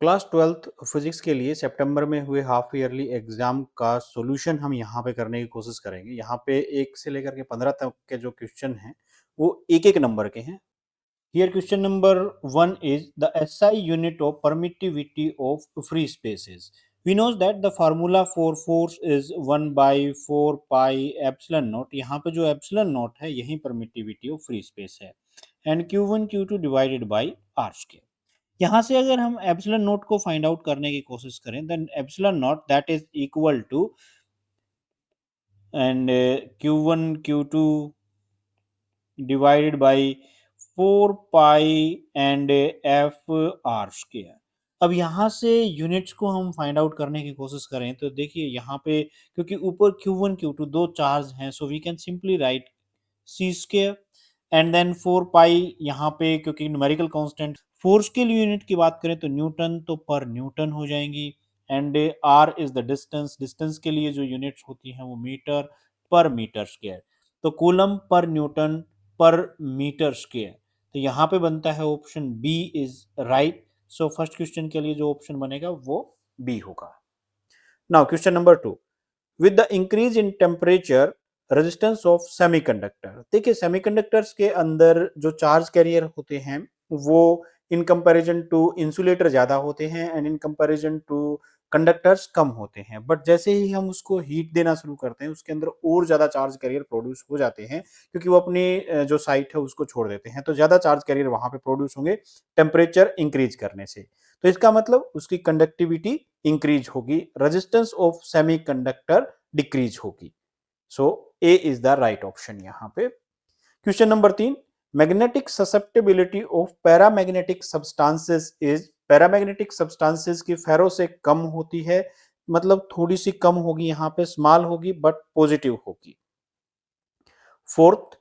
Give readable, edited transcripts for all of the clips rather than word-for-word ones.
Class 12th physics के लिए सितंबर में हुए हाफ ईयरली एग्जाम का सॉल्यूशन हम यहाँ पे करने की कोशिश करेंगे। यहाँ पे 1 से लेकर के 15 तक के जो क्वेश्चन हैं वो एक-एक नंबर के हैं। Here question number 1 is the SI unit of permittivity of free spaces. We knows that the formula for force is 1 by 4 pi epsilon naught. यहाँ पे जो एप्सिलॉन नॉट है यही परमिटिविटी ऑफ फ्री स्पेस है and Q1 Q2 divided by r square. यहाँ से अगर हम एप्सिलॉन नॉट को फाइंड आउट करने की कोशिश करें then epsilon naught that is equal to and Q1 Q2 divided by 4 pi and F R square. अब यहाँ से यूनिट्स को हम फाइंड आउट करने की कोशिश करें तो देखिए यहाँ पे क्योंकि ऊपर Q1 Q2 दो चार्ज हैं so we can simply write C square and then 4 pi यहाँ पे क्योंकि न्यूमेरिकल कांस्टेंट। फोर्स के लिए यूनिट की बात करें तो न्यूटन तो पर न्यूटन हो जाएंगी and r is the distance. Distance के लिए जो यूनिट्स होती हैं वो मीटर पर मीटर स्क्वायर। तो कूलम पर न्यूटन पर मीटर स्क्वायर। तो यहाँ पे बनता है option B is right. So first question के लिए जो ऑप्शन बनेगा वो बी होगा। Now question number 2, with the increase in temperature resistance of semiconductor. देखिए सेमीकंडक्टर्स के अंदर जो चार्ज कैरियर होते हैं वो इन कंपैरिजन टू इंसुलेटर ज्यादा होते हैं and in comparison to conductors कम होते हैं। बट जैसे ही हम उसको हीट देना शुरू करते हैं उसके अंदर और ज्यादा चार्ज कैरियर प्रोड्यूस हो जाते हैं क्योंकि वो अपनी जो साइट है उसको छोड़ देते हैं। तो ज्यादा चार्ज कैरियर वहां पे प्रोड्यूस होंगे टेम्परेचर इंक्रीज करने से। तो इसका मतलब उसकी कंडक्टिविटी इंक्रीज होगी, रेजिस्टेंस ऑफ सेमीकंडक्टर डिक्रीज होगी। सो ए इज द राइट ऑप्शन यहाँ पे। Question number 3, magnetic susceptibility of paramagnetic substances is. Paramagnetic substances की फेरो से कम होती है, मतलब थोड़ी सी कम होगी, यहाँ पे स्मॉल होगी बट पॉजिटिव होगी। Fourth,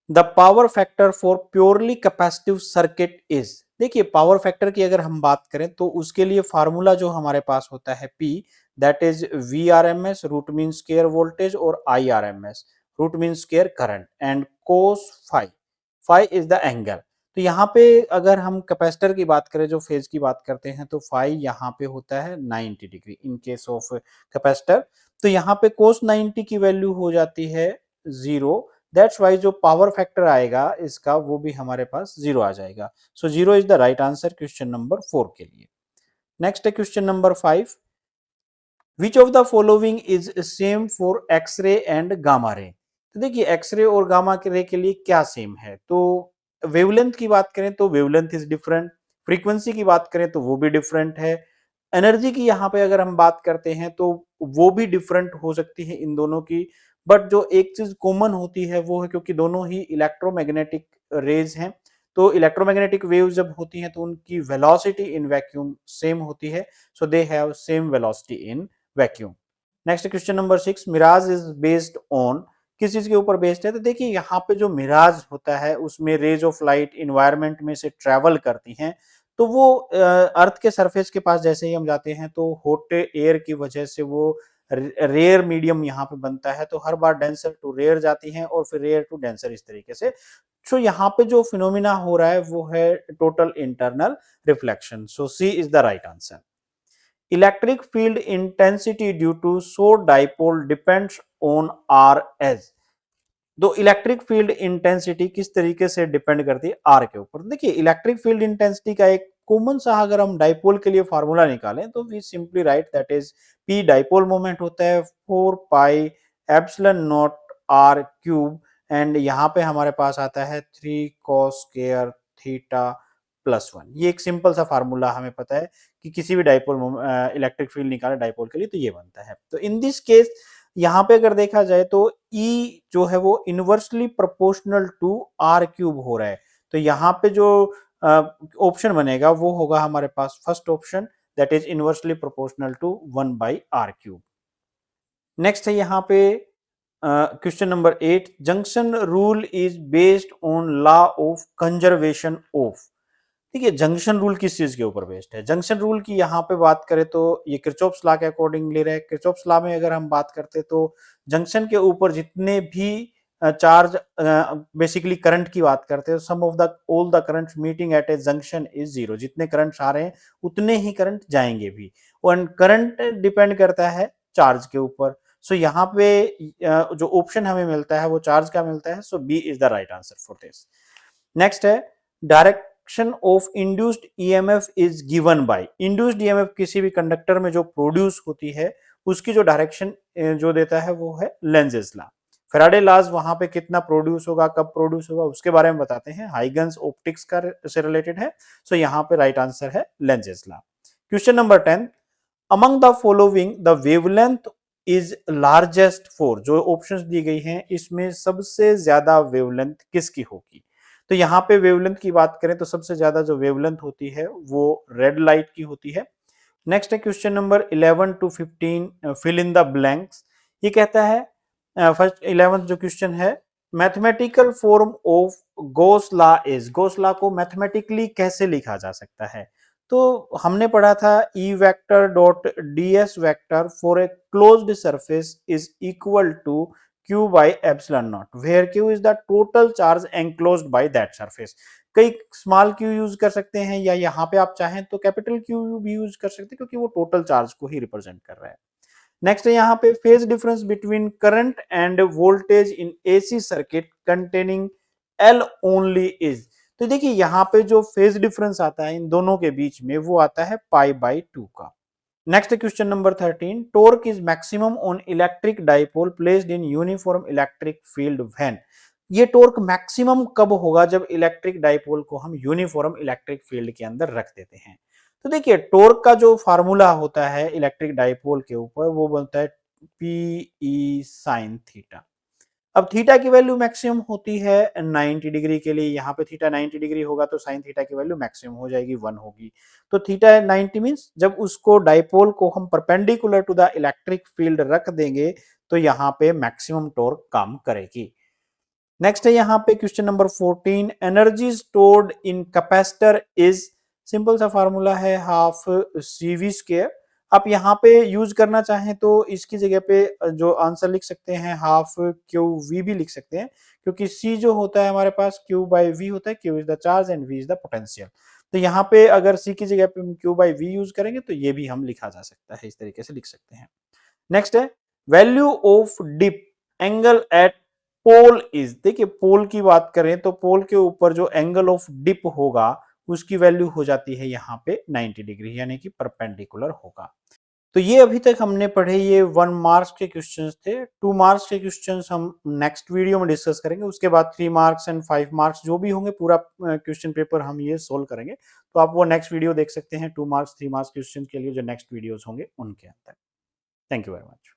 the power factor for purely capacitive circuit is. देखिए पावर फैक्टर की अगर हम बात करें तो उसके लिए फार्मूला जो हमारे पास होता है P that is V R M S root mean square voltage और I R M S root mean square current and cos phi. Phi is the angle. तो यहाँ पे अगर हम कैपेसिटर की बात करें जो फेज की बात करते हैं तो फाई यहाँ पे होता है 90 degree in case of capacitor. तो यहाँ पे कोस 90 की वैल्यू हो जाती है 0। दैट्स वाई जो पावर फैक्टर आएगा इसका वो भी हमारे पास 0 आ जाएगा। So 0 is the right answer question number 4 के लिए। नेक्स्ट है question number 5, which of the following is same for X ray and gamma ray. तो देखिए एक्सरे और गामा रे के लिए क्या सेम है। तो वेवलेंथ की बात करें तो वेवलेंथ इज डिफरेंट, फ्रीक्वेंसी की बात करें तो वो भी डिफरेंट है, एनर्जी की यहाँ पे अगर हम बात करते हैं तो वो भी डिफरेंट हो सकती है इन दोनों की। बट जो एक चीज कॉमन होती है वो है क्योंकि दोनों ही इलेक्ट्रोमैग्नेटिक रेज हैं तो इलेक्ट्रोमैग्नेटिक वेव जब होती हैं तो उनकी वेलोसिटी इन वैक्यूम सेम होती है। So they have same velocity in vacuum. Next question number 6, mirage is based on. किस चीज के ऊपर बेस्ड है। तो देखिए यहाँ पे जो मिराज होता है उसमें रेज ऑफ लाइट इन्वायरमेंट में से ट्रेवल करती हैं तो वो अर्थ के सरफेस के पास जैसे ही हम जाते हैं तो हॉट एयर की वजह से वो रेयर मीडियम यहाँ पे बनता है तो हर बार डेंसर टू रेयर जाती हैं और फिर रेयर टू डेंसर इस तरीके से। सो यहाँ पे जो फिनोमिना हो रहा है वो है total internal reflection. So C is the right answer. Electric field intensity due to so dipole depends on r as. तो इलेक्ट्रिक फील्ड इंटेंसिटी किस तरीके से डिपेंड करती है आर के ऊपर। देखिए इलेक्ट्रिक फील्ड इंटेंसिटी का एक कॉमन सा अगर हम डाइपोल के लिए फार्मूला निकालें तो we simply write that is p dipole moment होता है 4 pi epsilon naught r cube and यहाँ पे हमारे पास आता है 3 cos स्क्वायर थीटा प्लस 1। ये एक सिंपल सा फार्मूला हमें पता है कि किसी भी डाइपोल इलेक्ट्रिक फील्ड निकाले डाइपोल के लिए तो ये बनता है। तो इन दिस केस यहाँ पे अगर देखा जाए तो E जो है वो inversely proportional to r cube हो रहा है। तो यहाँ पे जो ऑप्शन बनेगा वो होगा हमारे पास first option that is inversely proportional to 1 by R cube. Next है यहाँ पे question number 8, junction rule is based on law of conservation of. देखिए जंक्शन रूल किस चीज के ऊपर बेस्ड है। जंक्शन रूल की यहाँ पे बात करें तो ये किरचॉफ्स लॉ के अकॉर्डिंग ले रहे हैं। किरचॉफ्स लॉ में अगर हम बात करते तो जंक्शन के ऊपर जितने भी चार्ज बेसिकली करंट की बात करते हैं, sum of the all the current meeting at a junction is zero, जितने करंट आ रहे हैं उतने ही करंट जाएंगे भी, और करंट डिपेंड करता है चार्ज के ऊपर। सो यहाँ पे जो ऑप्शन हमें मिलता है वो चार्ज का मिलता है, so B is the right answer for this. Next है direction of induced EMF is given by. Induced EMF किसी भी कंडक्टर में जो प्रोड्यूस होती है उसकी जो डायरेक्शन जो देता है वो है लेंजेस लॉ। फैराडे लॉज वहां पे कितना प्रोड्यूस होगा, कब प्रोड्यूस होगा, उसके बारे में बताते हैं, हाइगन्स ऑप्टिक्स का से रिलेटेड है। सो यहाँ पे राइट आंसर है Lenz's law. Question number 10, among the following the wavelength is largest for, जो ऑप्शंस दी गई हैं इसमें सबसे ज्यादा वेवलेंथ किसकी होगी। तो यहाँ पे वेवलेंथ की बात करें तो सबसे ज्यादा जो वेवलेंथ होती है वो रेड लाइट की होती है। नेक्स्ट है question number 11 to 15, fill in the blanks. ये कहता है फर्स्ट 11th जो क्वेश्चन है, mathematical form of Gauss law is, Gauss law को मैथमेटिकली कैसे लिखा जा सकता है। तो हमने पढ़ा था E vector dot d s vector for a closed surface is equal to q by epsilon naught, where q is the total charge enclosed by that surface. कई स्मॉल क्यू यूज कर सकते हैं या यहाँ पे आप चाहें तो कैपिटल क्यू भी यूज कर सकते हैं, क्योंकि वो टोटल चार्ज को ही रिप्रेजेंट कर रहा है। नेक्स्ट है यहाँ पे phase difference between current end voltage in AC circuit containing L only is. तो देखिए यहाँ पे जो फेज डिफरेंस आता है इन दोनों के बीच में वो आता है पाई बाई 2 का। Next question number 13, torque is maximum on electric dipole placed in uniform electric field when. ये टॉर्क मैक्सिमम कब होगा, जब इलेक्ट्रिक डाइपोल को हम यूनिफॉर्म इलेक्ट्रिक फील्ड के अंदर रख देते हैं। तो देखिए टॉर्क का जो फार्मूला होता है इलेक्ट्रिक डाइपोल के ऊपर वो बनता है पी ई साइन थीटा। अब थीटा की वैल्यू मैक्सिमम होती है 90 डिग्री के लिए, यहाँ पे थीटा 90 डिग्री होगा तो साइन थीटा की वैल्यू मैक्सिमम हो जाएगी 1 होगी। तो थीटा 90 मींस जब उसको डाइपोल को हम perpendicular to the electric field रख देंगे तो यहाँ पे मैक्सिमम टॉर्क काम करेगी। नेक्स्ट है यहाँ पे question number 14, energy stored in capacitor is, simple सा फार्मूला है हाफ सीवी स्क्वायर। आप यहाँ पे यूज करना चाहें तो इसकी जगह पे जो आंसर लिख सकते हैं हाफ क्यू वी भी लिख सकते हैं, क्योंकि सी जो होता है हमारे पास क्यू बाई वी होता है, q is the charge and V is the potential. तो यहाँ पे अगर सी की जगह पे हम क्यू बाई वी यूज करेंगे तो ये भी हम लिखा जा सकता है, इस तरीके से लिख सकते हैं। नेक्स्ट है value of dip angle at pole is, देखिए पोल की बात करें तो पोल के ऊपर जो एंगल ऑफ डिप होगा उसकी वैल्यू हो जाती है यहाँ पे 90 डिग्री, यानी कि परपेंडिकुलर होगा। तो ये अभी तक हमने पढ़े ये 1 मार्क्स के क्वेश्चंस थे। 2 मार्क्स के क्वेश्चंस हम नेक्स्ट वीडियो में डिस्कस करेंगे, उसके बाद 3 मार्क्स एंड 5 मार्क्स जो भी होंगे पूरा क्वेश्चन पेपर हम ये सोल्व करेंगे। तो आप वो नेक्स्ट वीडियो देख सकते हैं 2 मार्क्स 3 मार्क्स क्वेश्चन के लिए जो नेक्स्ट वीडियोस होंगे उनके अंदर। Thank you very much.